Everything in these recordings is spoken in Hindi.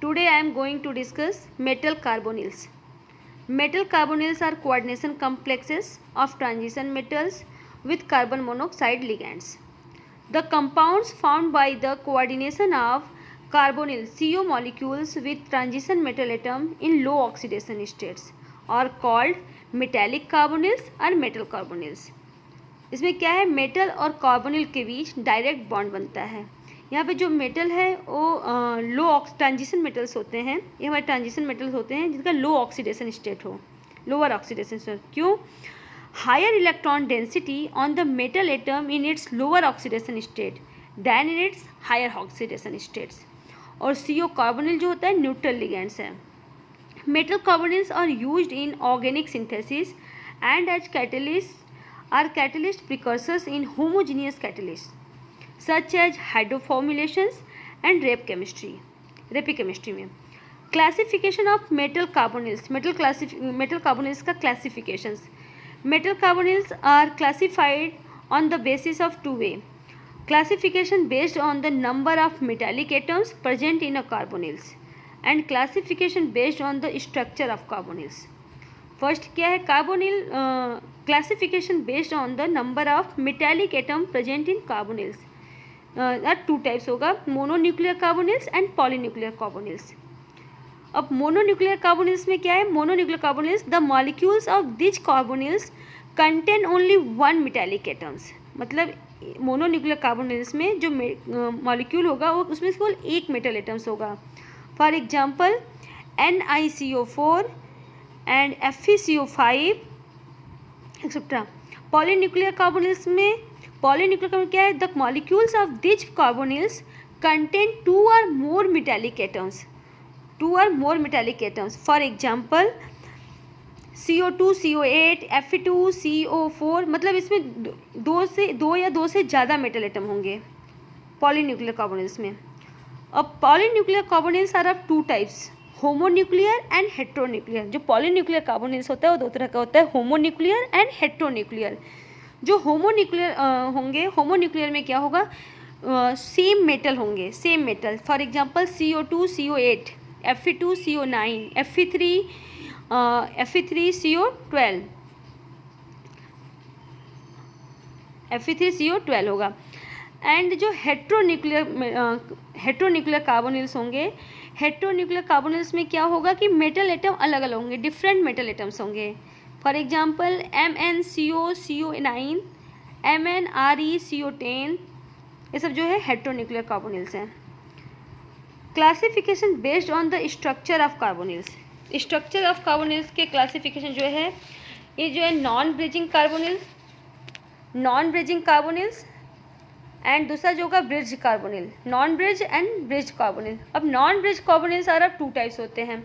Today I am going to discuss metal carbonyls. Metal carbonyls are coordination complexes of transition metals with carbon monoxide ligands. The compounds found by the coordination of carbonyl CO molecules with transition metal atom in low oxidation states are called metallic carbonyls or metal carbonyls. इसमें क्या है, मेटल और कार्बोनिल के बीच डायरेक्ट बॉन्ड बनता है. यहाँ पे जो मेटल है वो लो ट्रांजिशन मेटल्स होते हैं. ये हमारे ट्रांजिशन मेटल्स होते हैं जिनका लो ऑक्सीडेशन स्टेट हो, लोअर ऑक्सीडेशन स्टेट. क्यों? Higher electron density on the metal atom in its lower oxidation state than in its higher oxidation states. और CO कार्बोनिल जो होता है न्यूट्रल लिगेंड्स है. Metal carbonyls are used in organic synthesis and as catalyst are catalyst precursors in homogeneous catalysts such as hydroformylations and rapechemistry में. Classification of metal carbonyls. Metal carbonyls का classifications. Metal carbonyls are classified on the basis of two way. Classification based on the number of metallic atoms present in a carbonyls and classification based on the structure of carbonyls. First क्या है, carbonyl classification based on the number of metallic atom present in carbonyls. Two types होगा, mononuclear carbonyls and polynuclear carbonyls. अब मोनोन्यूक्लियर कार्बोनिल्स में क्या है, mononuclear carbonyls the molecules of this carbonyls contain only one metallic atoms. मतलब मोनोन्यूक्लियर कार्बोनिल्स में जो मॉलिक्यूल होगा वो उसमें केवल एक मेटल एटम्स होगा. For example NiCO4 and FeCO5 etcetera. Polynuclear carbonyls में क्या है, the molecules of this carbonyls contain two or more metallic atoms. For example CO2, CO8, Fe2, CO4. मतलब इसमें दो से ज़्यादा मेटल एटम होंगे पॉलीन्यूक्लियर कार्बोनिल्स में. अब polynuclear carbonyls are of two types, homonuclear and heteronuclear. जो पॉलीन्यूक्लियर कार्बोनिल्स होता है वो दो तरह का होता है, होमोन्यूक्लियर एंड हेट्रोन्यूक्लियर. जो होमोन्यूक्लियर होंगे, होमोन्यूक्लियर में क्या होगा, सेम मेटल होंगे, same metal. For example CO2, CO8, Fe2, CO9, Fe3, CO12 होगा. एंड जो हेट्रोन्यूक्लियर कार्बोनिल्स होंगे, हेट्रोन्यूक्लियर कार्बोनिल्स में क्या होगा कि मेटल एटम अलग अलग होंगे, डिफरेंट मेटल एटम्स होंगे. For example MnCO, CO9, MnRe, CO10. ये सब जो है हेट्रोन्यूक्लियर कार्बोनिल्स हैं. Classification based on the structure of carbonyls. Structure of carbonyls के क्लासिफिकेशन जो है, ये जो है नॉन ब्रिजिंग कार्बोनिल्स एंड दूसरा जो होगा bridge carbonyl, non bridge and bridge carbonyl. अब non bridge carbonyls are two types होते हैं.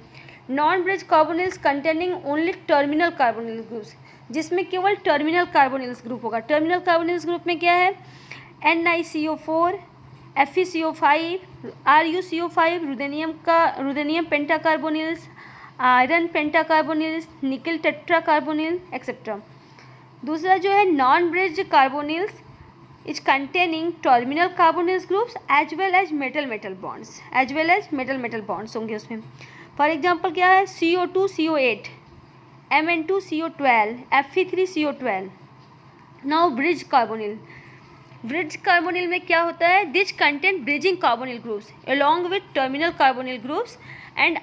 Non bridge carbonyls containing only terminal carbonyl groups, जिसमें केवल टर्मिनल कार्बोनिल्स ग्रुप होगा. टर्मिनल कार्बोनिल्स ग्रुप में क्या है, NiCO4, FeCO5, RuCO5, रुदेनियम पेंटाकार्बोनिल्स, आयरन पेंटाकार्बोनिल्स, निकल टेट्राकार्बोनिल एक्सेट्रा. दूसरा जो है non bridge carbonyls is containing terminal carbonyl groups as well as metal bonds होंगे उसमें. फॉर एग्जांपल क्या है, CO2, CO8, Mn2, CO12, Fe3, CO12. Now bridge carbonyl में क्या होता है, this contain bridging carbonyl groups along with terminal carbonyl groups and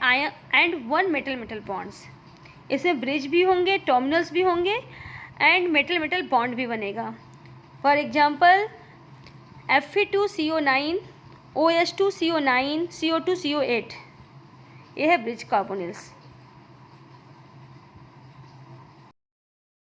one metal bonds. इसमें ब्रिज भी होंगे, टर्मिनल्स भी होंगे एंड मेटल बॉन्ड भी बनेगा. For example Fe2, CO9, OH2, CO9, CO2, CO8. ये है ब्रिज कार्बोनिल्स.